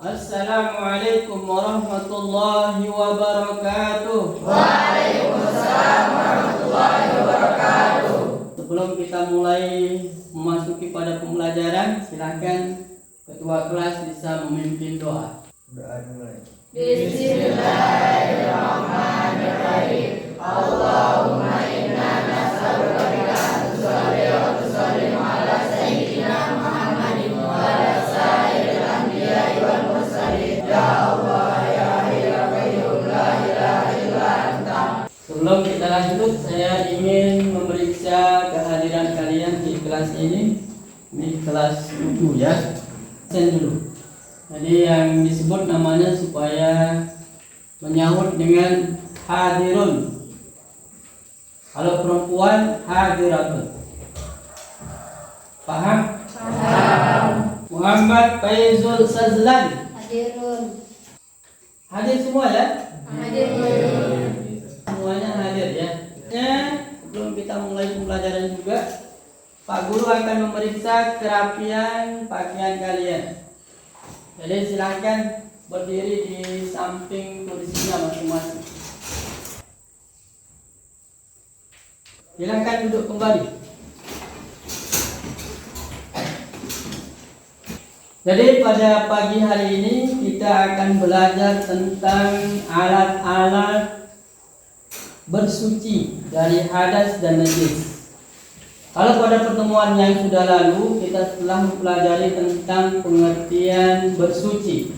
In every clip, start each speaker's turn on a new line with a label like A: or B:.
A: Assalamualaikum warahmatullahi wabarakatuh.
B: Waalaikumsalam warahmatullahi wabarakatuh.
A: Sebelum kita mulai memasuki pada pembelajaran, silakan ketua kelas bisa memimpin doa.
C: Doa dimulai.
B: Bismillahirrahmanirrahim. Allahumma inna nas'aluka bika an tusalli wa tusallim ala sayyidina Muhammadin wa ala sayyidil anbiya'i wal mursalin. Ya Allah ya Hayyu ya Qayyum la ilaha illa anta.
A: Sebelum kita lanjut, saya ingin memeriksa kehadiran kalian di kelas ini. Ini kelas 7 ya. Sen dulu. Jadi yang disebut namanya supaya menyahut dengan hadirun. Kalau perempuan hadiratun. Paham?
B: Paham.
A: Muhammad Faizul Sazlan.
B: Hadirun.
A: Hadir semua ya?
B: Hadirun.
A: Semuanya hadir ya. Sebelum kita mulai pembelajaran juga, Pak Guru akan memeriksa kerapian pakaian kalian. Jadi silakan berdiri di samping kursinya masing-masing. Silakan duduk kembali. Jadi pada pagi hari ini kita akan belajar tentang alat-alat bersuci dari hadas dan najis. Kalau pada pertemuan yang sudah lalu kita telah mempelajari tentang pengertian bersuci,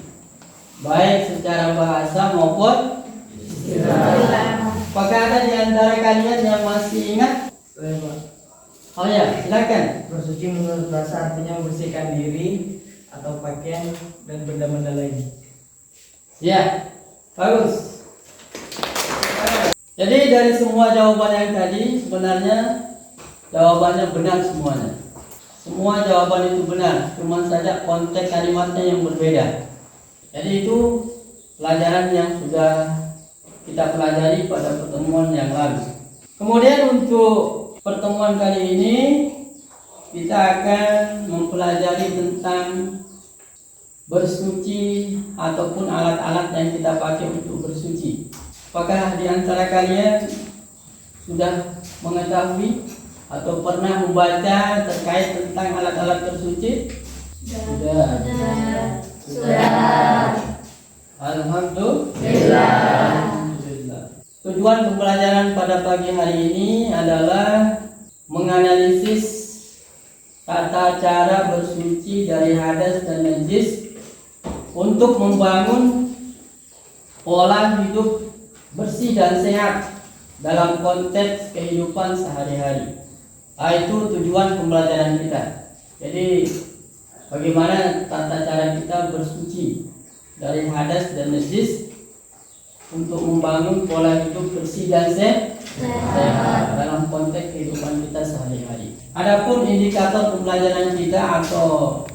A: baik secara bahasa maupun istilah. Apakah ada di antara kalian yang masih ingat? Oh ya, silakan.
C: Bersuci menurut bahasa artinya membersihkan diri atau pakaian dan benda-benda lain.
A: Ya, bagus. Jadi dari semua jawaban yang tadi sebenarnya jawabannya benar semuanya. Semua jawaban itu benar, cuma saja konteks kalimatnya yang berbeda. Jadi itu pelajaran yang sudah kita pelajari pada pertemuan yang lalu. Kemudian untuk pertemuan kali ini kita akan mempelajari tentang bersuci ataupun alat-alat yang kita pakai untuk bersuci. Apakah di antara kalian sudah mengetahui atau pernah membaca terkait tentang alat-alat bersuci? Sudah. Alhamdulillah. Tujuan pembelajaran pada pagi hari ini adalah menganalisis tata cara bersuci dari hadas dan najis untuk membangun pola hidup bersih dan sehat dalam konteks kehidupan sehari-hari. Itu tujuan pembelajaran kita. Jadi bagaimana tata cara kita bersuci dari hadas dan najis untuk membangun pola hidup bersih dan sehat dalam konteks kehidupan kita sehari-hari. Adapun indikator pembelajaran kita atau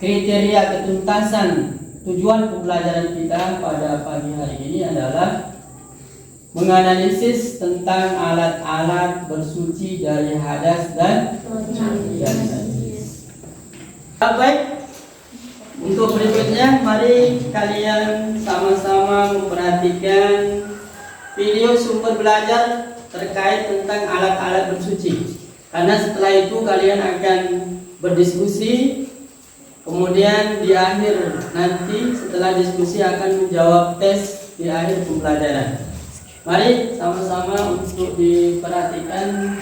A: kriteria ketuntasan tujuan pembelajaran kita pada pagi hari ini adalah menganalisis tentang alat-alat bersuci dari hadas dan najis. Baik, untuk berikutnya mari kalian sama-sama memperhatikan video sumber belajar terkait tentang alat-alat bersuci. Karena setelah itu kalian akan berdiskusi. Kemudian di akhir nanti setelah diskusi akan menjawab tes di akhir pembelajaran. Mari sama-sama untuk diperhatikan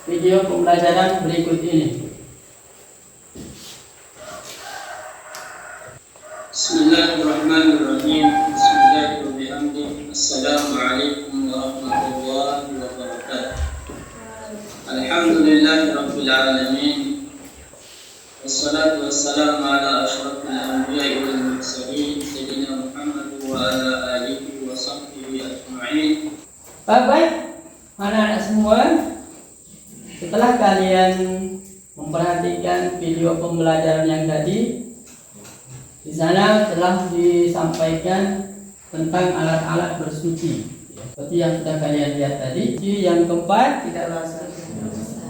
A: video pembelajaran berikut ini.
D: Bismillahirrahmanirrahim. Bismillahirrahmanirrahim. Assalamualaikum warahmatullahi wabarakatuh. Alhamdulillahirabbil alamin. Wassalatu wassalamu ala asyrafil anbiya'i wal mursalin sayyidina Muhammad wa ala alihi wa sahbihi ajma'in.
A: Baik, anak-anak semua, setelah kalian memperhatikan video pembelajaran yang tadi, di sana telah disampaikan tentang alat-alat bersuci. Seperti yang sudah kalian lihat tadi. Yang keempat, tidak basah.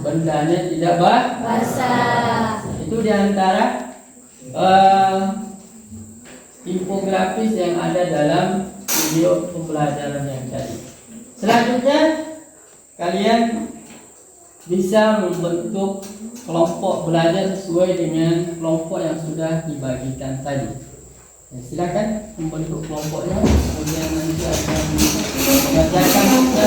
A: Bendanya tidak basah. Itu diantara infografis yang ada dalam video pembelajaran yang tadi. Selanjutnya kalian bisa membentuk kelompok belajar sesuai dengan kelompok yang sudah dibagikan tadi. Ya, silakan membentuk kelompoknya, kemudian nanti akan mengajarkan kita.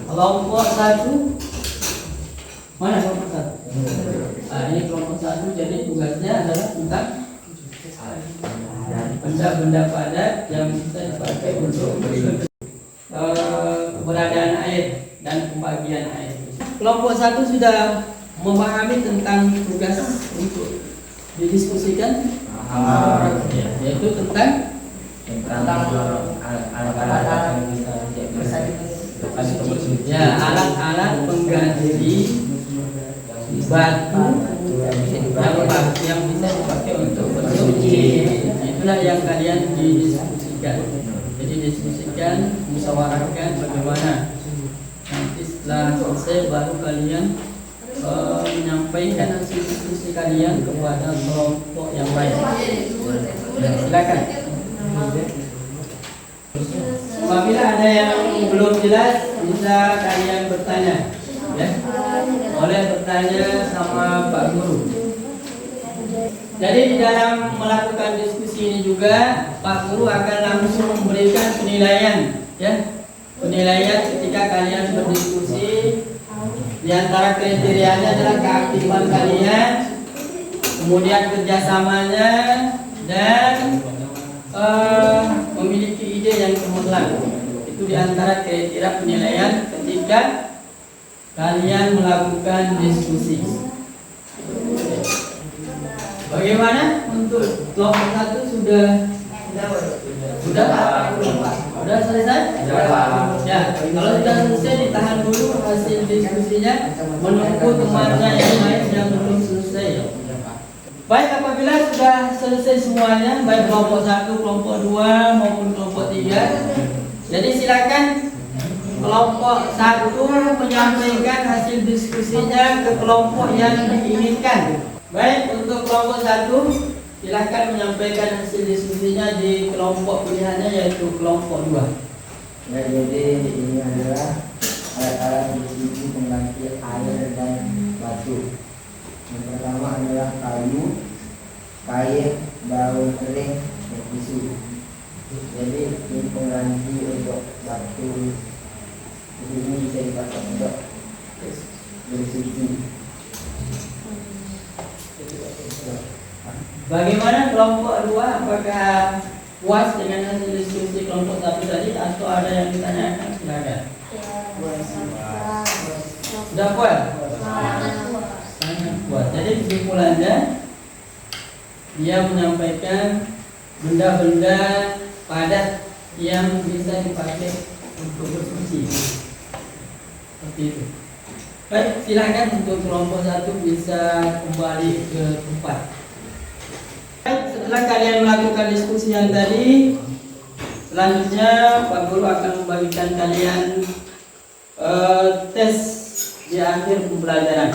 A: Kelompok 1, mana kelompok 1? Ini kelompok 1, jadi tugasnya adalah tentang benda-benda padat yang bisa dipakai untuk keberadaan air dan pembagian air. Kelompok 1 sudah memahami tentang tugas untuk didiskusikan, yaitu tentang alat-alat pengganti batu yang bisa dipakai untuk bersuci. Itulah yang kalian didiskusikan. Jadi diskusikan, musyawarahkan bagaimana. Nanti setelah selesai baru kalian menyampaikan hasil diskusi kalian kepada kelompok yang lain. Silakan. Apabila ada yang belum jelas, bisa kalian bertanya, ya. Boleh bertanya sama Pak Guru. Jadi di dalam melakukan diskusi ini juga Pak Guru akan langsung memberikan penilaian, ya. Penilaian ketika kalian berdiskusi. Di antara kriterianya adalah keaktifan kalian, kemudian kerjasamanya, dan memiliki ide yang cemerlang. Itu di antara kriteria penilaian ketika kalian melakukan diskusi. Bagaimana untuk kelompok 1 sudah selesai? Ya, kalau sudah selesai ditahan dulu hasil diskusinya, menunggu temannya yang lain yang belum selesai. Baik, apabila sudah selesai semuanya, baik kelompok 1, kelompok 2 maupun kelompok 3, jadi silakan kelompok 1 menyampaikan hasil diskusinya ke kelompok yang diinginkan. Baik, untuk kelompok 1 silakan menyampaikan hasil diskusinya di kelompok pilihannya, yaitu kelompok 2.
C: Ya, jadi ini adalah alat-alat diskusi pengganti air dan batu. Yang pertama adalah kayu, kain, daun kering, dan tisu. Jadi ini pengganti untuk batu. Ini bisa dipakai untuk bersuci.
A: Bagaimana kelompok 2? Apakah puas dengan hasil diskusi kelompok 1 tadi atau ada yang ditanyakan? Silakan. Sudah puas? Sangat puas. Jadi kesimpulannya, dia menyampaikan benda-benda padat yang bisa dipakai untuk bersuci. Seperti itu. Baik, silakan untuk kelompok 1 bisa kembali ke tempat. Setelah kalian melakukan diskusi yang tadi, selanjutnya Pak Guru akan membagikan kalian tes di akhir pembelajaran.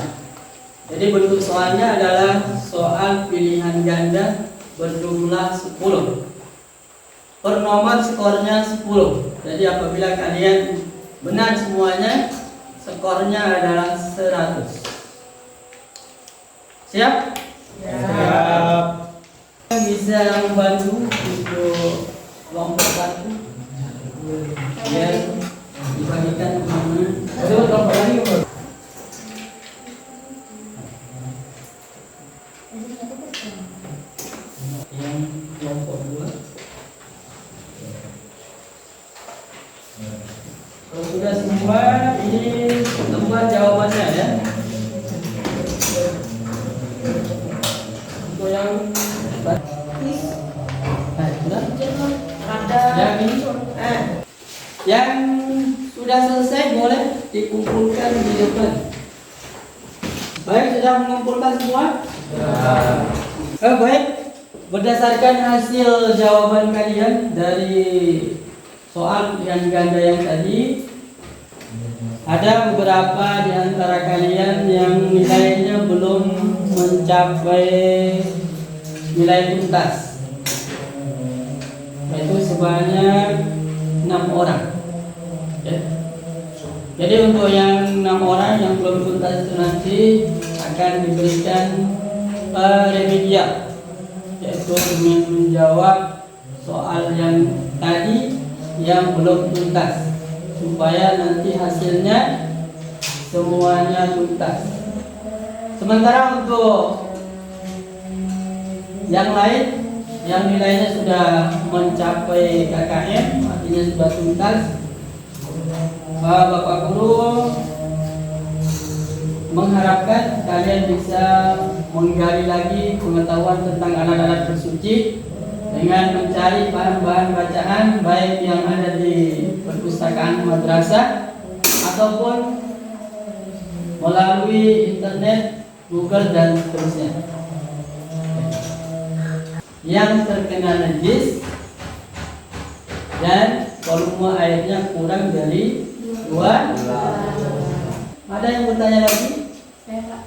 A: Jadi bentuk soalnya adalah soal pilihan ganda berjumlah 10. Per nomor skornya 10. Jadi apabila kalian benar semuanya, skornya adalah 100. Siap? Siap. Bisa membantu untuk kelompok 1 biar dibagikan kemana. Kelompok lagi yang kelompok 2. Kalau sudah semua, ini tempat jawabannya, ya. Untuk yang yang sudah selesai boleh dikumpulkan di depan. Baik, sudah mengumpulkan semua? Baik, berdasarkan hasil jawaban kalian dari soal pilihan ganda yang tadi, ada beberapa di antara kalian yang nilainya belum mencapai nilai tuntas, yaitu sebanyak 6 orang. Ya. Jadi untuk yang 6 orang yang belum tuntas itu nanti akan diberikan remedial, yaitu menjawab soal yang tadi yang belum tuntas, supaya nanti hasilnya semuanya tuntas. Sementara untuk yang lain yang nilainya sudah mencapai KKM, artinya sudah tuntas, Bapak Guru mengharapkan kalian bisa menggali lagi pengetahuan tentang alat-alat bersuci dengan mencari bahan-bahan bacaan baik yang ada di perpustakaan madrasah ataupun melalui internet, Google dan seterusnya. Yang terkena najis dan volume airnya kurang dari 2. Ada yang bertanya lagi?
B: Saya Pak,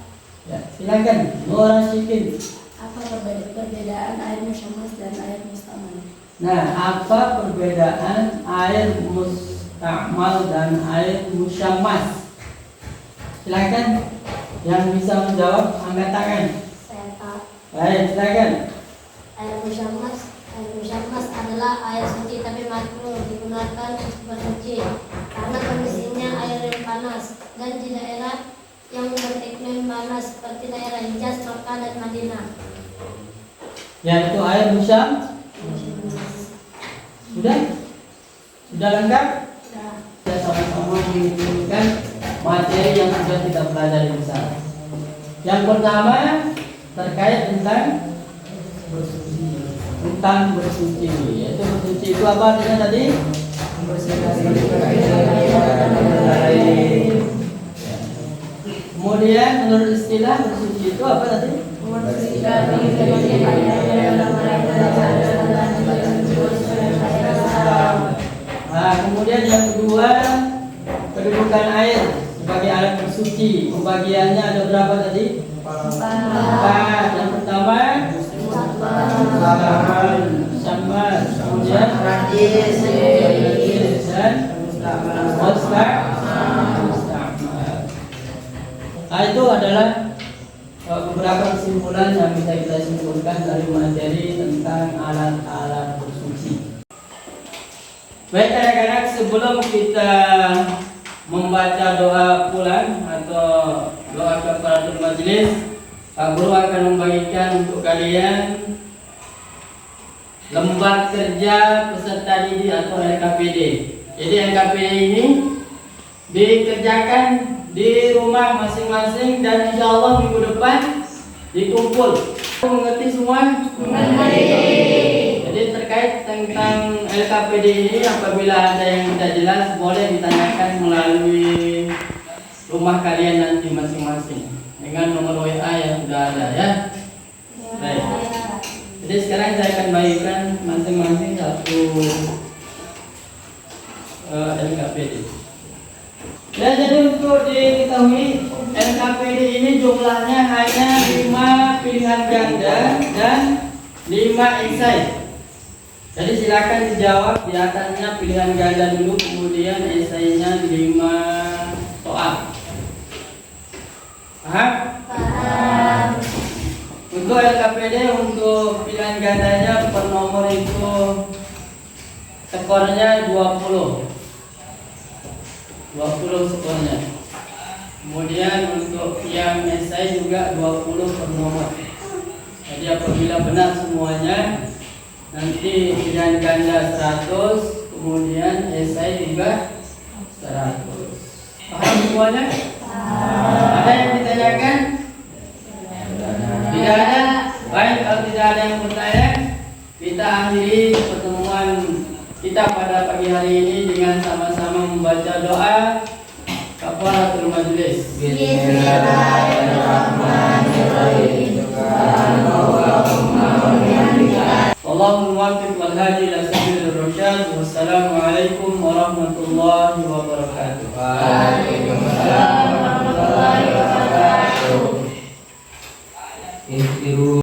A: Ya, silakan. Nur Rasyikin.
B: apa perbedaan air musyamas dan air mustamal?
A: Nah, apa perbedaan air mustakmal dan air musyammas? Silakan. Yang bisa menjawab angkat tangan.
B: Saya Pak,
A: Baik, silakan.
B: air musyamas adalah air suci tapi makruh digunakan untuk bersuci karena kondisinya air yang panas dan di daerah yang beriklim panas seperti daerah Hijaz, Makkah dan Madinah.
A: Yang itu air musyam. Sudah? Sudah lengkap?
B: Ya.
A: Kita sama-sama menginginkan materi yang sudah kita pelajari bersama. Yang pertama terkait tentang bersuci. Tentang bersuci, yaitu bersuci itu apa artinya tadi?
C: Membersihkan diri dari lain.
A: Kemudian menurut istilah bersuci itu apa tadi?
B: Membersihkan diri dari
A: Nah, kemudian yang kedua, kedudukan air sebagai alat bersuci. Pembagiannya ada berapa tadi? 4. Yang pertama sama, kemudian najis dan musta'mal. Nah, itu adalah beberapa kesimpulan yang bisa kita simpulkan dari materi tentang alat-alat bersuci. Baik anak-anak, sebelum kita membaca doa pulang atau doa kafaratul majlis, Pak Guru akan membagikan untuk kalian lembar kerja peserta didik atau LKPD. Jadi LKPD ini dikerjakan di rumah masing-masing dan insya Allah minggu depan dikumpul. Mengerti semua? Mengerti. Jadi terkait tentang LKPD ini, apabila ada yang tidak jelas boleh ditanyakan melalui rumah kalian nanti masing-masing dengan nomor WA yang sudah ada ya. Baik. Jadi sekarang saya akan bagikan masing-masing satu LKPD. Ya, jadi untuk diketahui LKPD ini jumlahnya hanya 5 pilihan ganda dan 5 esai. Jadi silakan dijawab di atasnya pilihan ganda dulu, kemudian esainya 5 soal. Paham?
B: Paham.
A: Untuk LKPD, untuk pilihan gandanya per nomor itu skornya 20 skornya. Kemudian untuk yang esai juga 20 per nomor. Jadi apabila benar semuanya, nanti pilihan ganda 100, kemudian esai juga 100. Paham semuanya? Ada yang ditanyakan? Tidak ada? Baik, kalau tidak ada yang bertanya, kita akhiri pertemuan kita pada pagi hari ini dengan sama-sama membaca doa kafaratul majlis. Bismillahirrahmanirrahim.